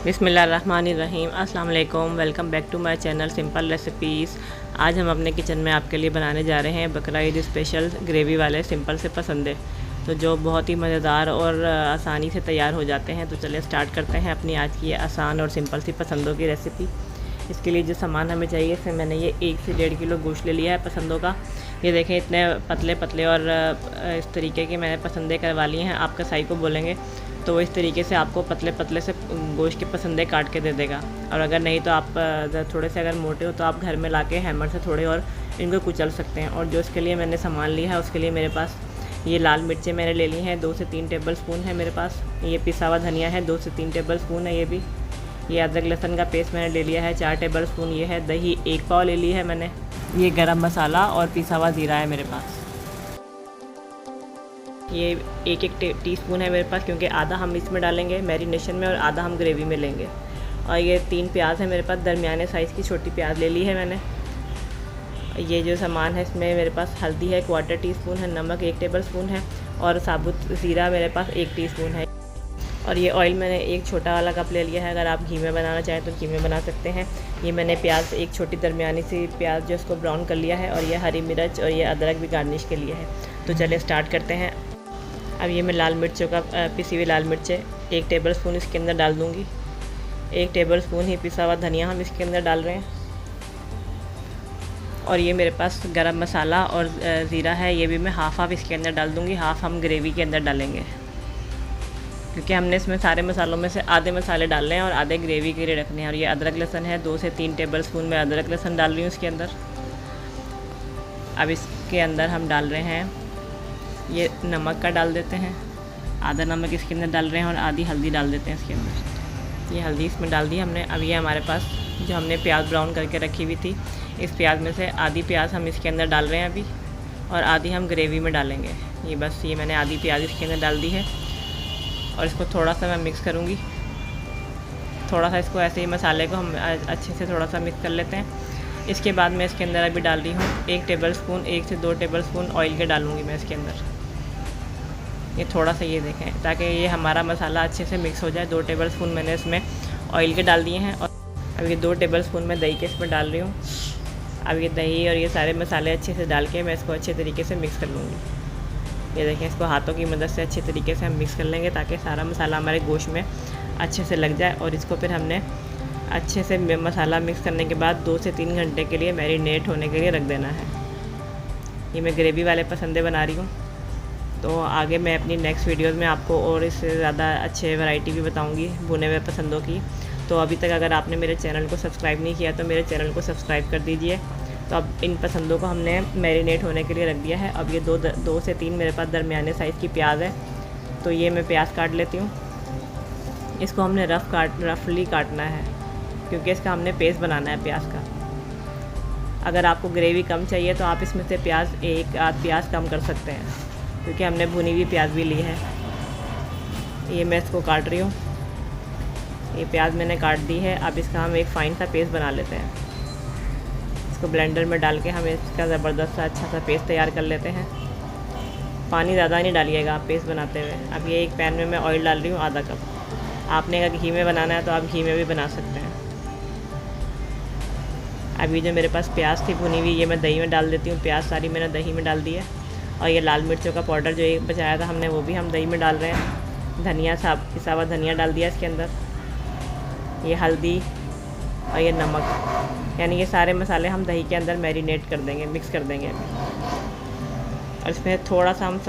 बिस्मिल्लाहिर्रहमानिर्रहीम। अस्सलाम वालेकुम। Welcome back to my channel simple recipes. आज हम अपने किचन में आपके लिए बनाने जा रहे हैं बकरा ईद स्पेशल ग्रेवी वाले सिंपल से पसंदे, तो जो बहुत ही मज़ेदार और आसानी से तैयार हो जाते हैं। तो चलिए स्टार्ट करते हैं अपनी आज की आसान और सिंपल सी पसंदों की रेसिपी। इसके लिए जो सामान हमें चाहिए, इसमें मैंने ये 1 से 1.5 किलो गोश्त ले लिया है पसंदों का। ये देखें, इतने पतले पतले और इस तरीके की मैंने पसंदे करवा लिए हैं। आप कसाई को बोलेंगे तो वो इस तरीके से आपको पतले पतले से गोश्त के पसंदे काट के दे देगा। और अगर नहीं तो आप थोड़े से अगर मोटे हो तो आप घर में लाके हैमर से थोड़े और इनको कुचल सकते हैं। और जो इसके लिए मैंने सामान लिया है, उसके लिए मेरे पास ये लाल मिर्चें मैंने ले ली हैं 2 से 3 टेबल स्पून है मेरे पास। ये पिसा हुआ धनिया है 2 से 3 टेबल स्पून है ये भी। ये अदरक लहसुन का पेस्ट मैंने ले लिया है 4 टेबल स्पून। ये है दही 1 पाव ले ली है मैंने। ये गरम मसाला और पिसा हुआ ज़ीरा है मेरे पास। ये 1-1 टीस्पून है मेरे पास, क्योंकि आधा हम इसमें डालेंगे मैरिनेशन में और आधा हम ग्रेवी में लेंगे। और ये 3 प्याज है मेरे पास, दरमियाने साइज़ की छोटी प्याज ले ली है मैंने। ये जो सामान है, इसमें मेरे पास हल्दी है 1/4 टीस्पून है, नमक 1 टेबल स्पून है और साबुत ज़ीरा मेरे पास 1 टीस्पून है। और ये ऑयल मैंने एक छोटा वाला कप ले लिया है। अगर आप घी में बनाना चाहें तो घी में बना सकते हैं। ये मैंने प्याज एक छोटी दरमियानी सी प्याज जो इसको ब्राउन कर लिया है। और ये हरी मिर्च और ये अदरक भी गार्निश के लिए है। तो चलिए स्टार्ट करते हैं। अब ये मैं लाल मिर्चों का पिसी हुई लाल मिर्चें 1 टेबल स्पून इसके अंदर डाल दूँगी। 1 टेबल स्पून ही पिसा हुआ धनिया हम इसके अंदर डाल रहे हैं। और ये मेरे पास गरम मसाला और ज़ीरा है, ये भी मैं हाफ़ इसके अंदर डाल दूँगी। हाफ़ हम ग्रेवी के अंदर डालेंगे, क्योंकि हमने इसमें सारे मसालों में से आधे मसाले डालने हैं और आधे ग्रेवी के लिए रखने हैं। और ये अदरक लहसुन है 2 से 3 टेबल स्पून में अदरक लहसुन डाल रही हूँ इसके अंदर। अब इसके अंदर हम डाल रहे हैं, ये नमक का डाल देते हैं, आधा नमक इसके अंदर डाल रहे हैं और आधी हल्दी डाल देते हैं इसके अंदर। ये हल्दी इसमें डाल दी हमने। अब ये हमारे पास जो हमने प्याज ब्राउन करके रखी हुई थी, इस प्याज में से आधी प्याज हम इसके अंदर डाल रहे हैं अभी, और आधी हम ग्रेवी में डालेंगे। ये बस ये मैंने आधी प्याज इसके अंदर डाल दी है। और इसको थोड़ा सा मैं मिक्स करूँगी। थोड़ा सा इसको ऐसे ही मसाले को हम अच्छे से थोड़ा सा मिक्स कर लेते हैं। इसके बाद मैं इसके अंदर अभी डाल रही हूँ 1 टेबल स्पून 1 से 2 टेबल स्पून ऑयल के डालूँगी मैं इसके अंदर। ये थोड़ा सा ये देखें, ताकि ये हमारा मसाला अच्छे से मिक्स हो जाए। 2 टेबल स्पून मैंने इसमें ऑयल के डाल दिए हैं। और अब ये 2 टेबल स्पून मैं दही के इसमें डाल रही हूँ। अब ये दही और ये सारे मसाले अच्छे से डाल के मैं इसको अच्छे तरीके से मिक्स कर लूँगी। ये देखें, इसको हाथों की मदद से अच्छे तरीके से हम मिक्स कर लेंगे, ताकि सारा मसाला हमारे गोश्त में अच्छे से लग जाए। और इसको फिर हमने अच्छे से मसाला मिक्स करने के बाद 2 से 3 घंटे के लिए मैरिनेट होने के लिए रख देना है। ये मैं ग्रेवी वाले पसंदे बना रही हूँ। तो आगे मैं अपनी नेक्स्ट वीडियोज़ में आपको और इससे ज़्यादा अच्छे वैरायटी भी बताऊँगी भुने हुए पसंदों की। तो अभी तक अगर आपने मेरे चैनल को सब्सक्राइब नहीं किया तो मेरे चैनल को सब्सक्राइब कर दीजिए। तो अब इन पसंदों को हमने मैरिनेट होने के लिए रख दिया है। अब ये 2 से 3 मेरे पास दरमियाने साइज़ की प्याज है, तो ये मैं प्याज काट लेती हूँ। इसको हमने रफली काटना है, क्योंकि इसका हमने पेस्ट बनाना है प्याज का। अगर आपको ग्रेवी कम चाहिए तो आप इसमें से प्याज 1 आध प्याज कम कर सकते हैं, क्योंकि हमने भुनी हुई प्याज भी ली है। ये मैं इसको काट रही हूँ। ये प्याज मैंने काट दी है। अब इसका हम एक फ़ाइन सा पेस्ट बना लेते हैं। इसको ब्लेंडर में डाल के हम इसका ज़बरदस्त सा अच्छा सा पेस्ट तैयार कर लेते हैं। पानी ज़्यादा नहीं डालिएगा आप पेस्ट बनाते हुए। अब ये एक पैन में मैं ऑयल डाल रही हूँ आधा कप। आपने अगर घी में बनाना है तो आप घी में भी बना सकते हैं। अब ये जो मेरे पास प्याज थी भुनी हुई, ये मैं दही में डाल देती हूँ। प्याज सारी मैंने दही में डाल दी है। और ये लाल मिर्चों का पाउडर जो एक बचाया था हमने, वो भी हम दही में डाल रहे हैं। धनिया पिसा हुआ धनिया डाल दिया इसके अंदर। ये हल्दी और ये नमक, यानी ये सारे मसाले हम दही के अंदर मैरिनेट कर देंगे, मिक्स कर देंगे। और इसमें थोड़ा सा हम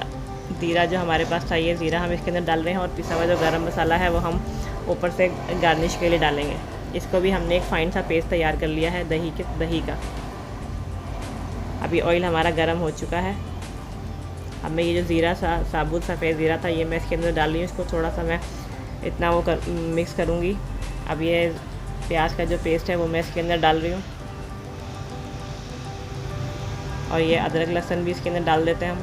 ज़ीरा जो हमारे पास था, ये ज़ीरा हम इसके अंदर डाल रहे हैं। और पिसा हुआ जो गरम मसाला है वो हम ऊपर से गार्निश के लिए डालेंगे। इसको भी हमने एक फ़ाइन सा पेस्ट तैयार कर लिया है दही का। अभी ऑयल हमारा गर्म हो चुका है। अब मैं ये जो ज़ीरा साबुत सफ़ेद ज़ीरा था, ये मैं इसके अंदर डाल रही हूँ। इसको थोड़ा सा मैं इतना मिक्स करूँगी। अब ये प्याज का जो पेस्ट है वो मैं इसके अंदर डाल रही हूँ। और ये अदरक लहसुन भी इसके अंदर डाल देते हैं हम।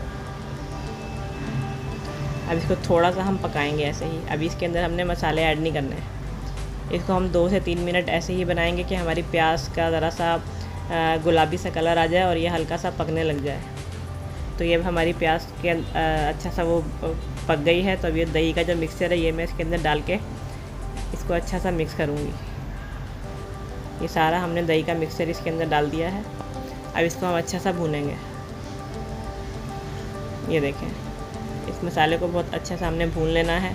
अब इसको थोड़ा सा हम पकाएंगे ऐसे ही। अभी इसके अंदर हमने मसाले ऐड नहीं करने हैं। इसको हम 2 से 3 मिनट ऐसे ही बनाएंगे कि हमारी प्याज का ज़रा सा गुलाबी सा कलर आ जाए और ये हल्का सा पकने लग जाए। तो ये हमारी प्याज के अच्छा सा वो पक गई है। तो अब ये दही का जो मिक्सचर है, ये मैं इसके अंदर डाल के इसको अच्छा सा मिक्स करूँगी। ये सारा हमने दही का मिक्सचर इसके अंदर डाल दिया है। अब इसको हम अच्छा सा भूनेंगे। ये देखें, इस मसाले को बहुत अच्छा सा हमने भून लेना है।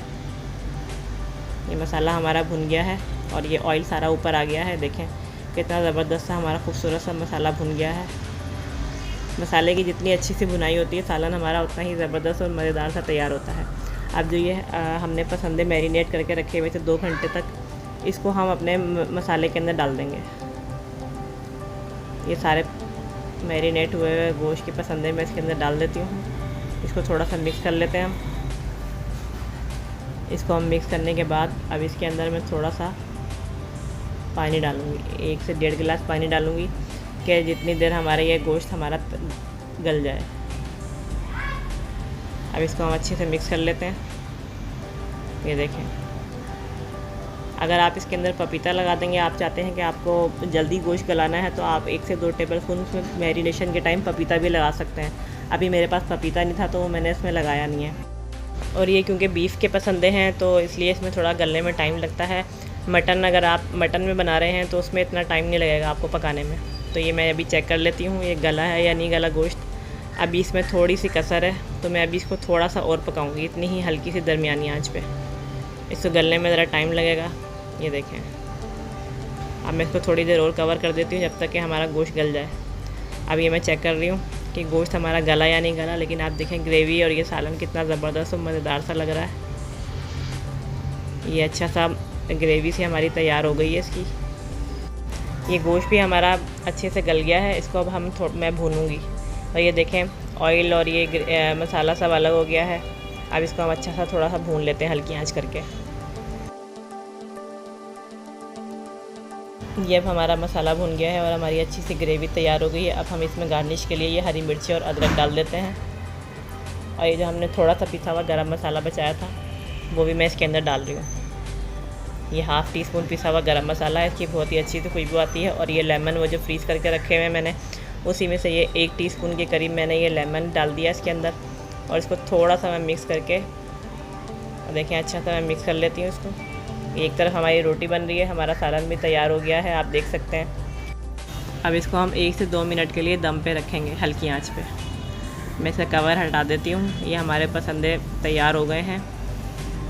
ये मसाला हमारा भुन गया है और ये ऑयल सारा ऊपर आ गया है। देखें कितना ज़बरदस्त सा हमारा खूबसूरत सा मसाला भुन गया है। मसाले की जितनी अच्छी सी भुनाई होती है, सालन हमारा उतना ही ज़बरदस्त और मज़ेदार सा तैयार होता है। अब जो ये हमने पसंदे मैरिनेट करके रखे हुए थे 2 घंटे तक, इसको हम अपने मसाले के अंदर डाल देंगे। ये सारे मैरिनेट हुए गोश्त की पसंदे मैं इसके अंदर डाल देती हूँ। इसको थोड़ा सा मिक्स कर लेते हैं हम। इसको हम मिक्स करने के बाद अब इसके अंदर मैं थोड़ा सा पानी डालूँगी, 1 से 1.5 गिलास पानी डालूँगी कि जितनी देर हमारा ये गोश्त हमारा गल जाए। अब इसको हम अच्छे से मिक्स कर लेते हैं। ये देखें, अगर आप इसके अंदर पपीता लगा देंगे, आप चाहते हैं कि आपको जल्दी गोश्त गलाना है, तो आप 1 से 2 टेबलस्पून उसमें मैरिनेशन के टाइम पपीता भी लगा सकते हैं। अभी मेरे पास पपीता नहीं था तो मैंने इसमें लगाया नहीं है। और ये क्योंकि बीफ के पसंदे हैं तो इसलिए इसमें थोड़ा गलने में टाइम लगता है। मटन अगर आप मटन में बना रहे हैं तो उसमें इतना टाइम नहीं लगेगा आपको पकाने में। तो ये मैं अभी चेक कर लेती हूँ ये गला है या नहीं गला गोश्त। अभी इसमें थोड़ी सी कसर है तो मैं अभी इसको थोड़ा सा और पकाऊंगी, इतनी ही हल्की सी दरमियानी आंच पे। इसको गलने में ज़रा टाइम लगेगा। ये देखें, अब मैं इसको थोड़ी देर और कवर कर देती हूँ जब तक कि हमारा गोश्त गल जाए। अब ये मैं चेक कर रही हूँ कि गोश्त हमारा गला या नहीं गला, लेकिन आप देखें ग्रेवी और ये सालन कितना ज़बरदस्त और मज़ेदार सा लग रहा है। ये अच्छा सा ग्रेवी से हमारी तैयार हो गई है इसकी। ये गोश्त भी हमारा अच्छे से गल गया है। इसको अब हम मैं भूनूंगी। और ये देखें ऑयल और ये मसाला सब अलग हो गया है। अब इसको हम अच्छा सा थोड़ा सा भून लेते हैं हल्की आंच करके। ये अब हमारा मसाला भुन गया है और हमारी अच्छी सी ग्रेवी तैयार हो गई है। अब हम इसमें गार्निश के लिए ये हरी मिर्ची और अदरक डाल देते हैं। और ये जो हमने थोड़ा सा पिसा हुआ गरम मसाला बचाया था वो भी मैं इसके अंदर डाल रही हूँ। ये ½ टीस्पून पिसा हुआ गरम मसाला है, इसकी बहुत ही अच्छी सी खुशबू आती है। और ये लेमन वो जो फ्रीज़ करके रखे हुए हैं मैंने, उसी में से ये 1 टीस्पून के करीब मैंने ये लेमन डाल दिया इसके अंदर। और इसको थोड़ा सा मैं मिक्स करके देखें अच्छा सा मैं मिक्स कर लेती हूँ इसको। एक तरफ हमारी रोटी बन रही है, हमारा सालन भी तैयार हो गया है, आप देख सकते हैं। अब इसको हम 1 से 2 मिनट के लिए दम पे रखेंगे हल्की आंच पे। मैं इसे कवर हटा देती हूँ। ये हमारे पसंदे तैयार हो गए हैं।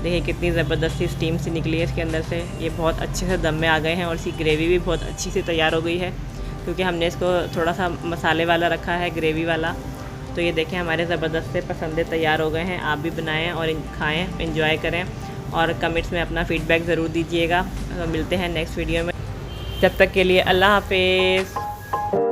देखिए कितनी ज़बरदस्ती स्टीम सी निकली है इसके अंदर से। ये बहुत अच्छे से दम में आ गए हैं और इसकी ग्रेवी भी बहुत अच्छी सी तैयार हो गई है, क्योंकि हमने इसको थोड़ा सा मसाले वाला रखा है, ग्रेवी वाला। तो ये देखें हमारे ज़बरदस्त से पसंदे तैयार हो गए हैं। आप भी बनाएँ और खाएँ, एंजॉय करें और कमेंट्स में अपना फ़ीडबैक ज़रूर दीजिएगा। मिलते हैं नेक्स्ट वीडियो में, जब तक के लिए अल्लाह हाफ़िज़।